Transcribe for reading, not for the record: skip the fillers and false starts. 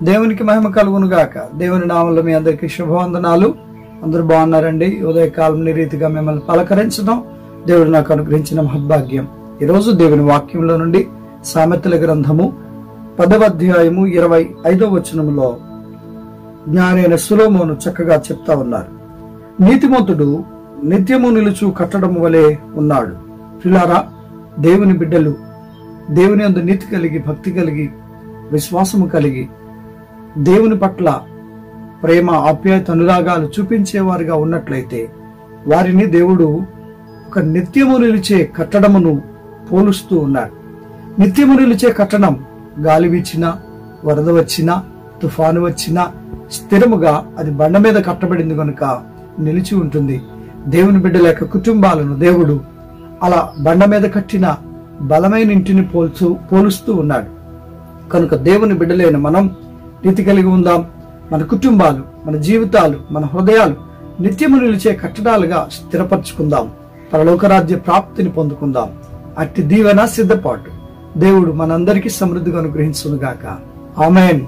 దేవునికి మహిమ కలుగును గాక. దేవుని నామములో మీ అందరికీ శుభవందనాలు. అందరూ బాగున్నారండి? ఉదయకాలం రీతిగా మిమ్మల్ని పలకరించడం దేవుడు నాకు అనుగ్రహించిన మహద్భాగ్యం. ఈరోజు దేవుని వాక్యంలో నుండి సామెతల గ్రంథము 10వ అధ్యాయము 25వ వచనములో జ్ఞానైన సొలొమోను చక్కగా చెప్తా ఉన్నారు. నీతిమంతుడు నిత్యము నిలుచు కట్టడం వలె ఉన్నాడు. ప్రియులారా, దేవుని బిడ్డలు దేవుని యందు నీతి కలిగి, భక్తి కలిగి, విశ్వాసము కలిగి, దేవుని పట్ల ప్రేమ, ఆప్యాయత, అనురాగాలు చూపించేవారుగా ఉన్నట్లయితే వారిని దేవుడు ఒక నిత్యము నిలిచే కట్టడమును పోలుస్తూ ఉన్నాడు. నిత్యము నిలిచే కట్టడం గాలి వీచినా, వరద వచ్చినా, తుఫాను వచ్చినా స్థిరముగా అది బండ మీద కట్టబడింది కనుక నిలిచి ఉంటుంది. దేవుని బిడ్డల యొక్క కుటుంబాలను దేవుడు అలా బండ మీద కట్టిన బలమైన ఇంటిని పోలుస్తూ ఉన్నాడు. కనుక దేవుని బిడ్డలైన మనం నీతి కలిగి ఉందాం. మన కుటుంబాలు, మన జీవితాలు, మన హృదయాలు నిత్యము నిలిచే కట్టడాలుగా స్థిరపరచుకుందాం. పరలోకరాజ్య ప్రాప్తిని పొందుకుందాం. అట్టి దీవెన సిద్ధపాటు దేవుడు మనందరికీ సమృద్ధిగా అనుగ్రహించునుగాక. ఆమేన్.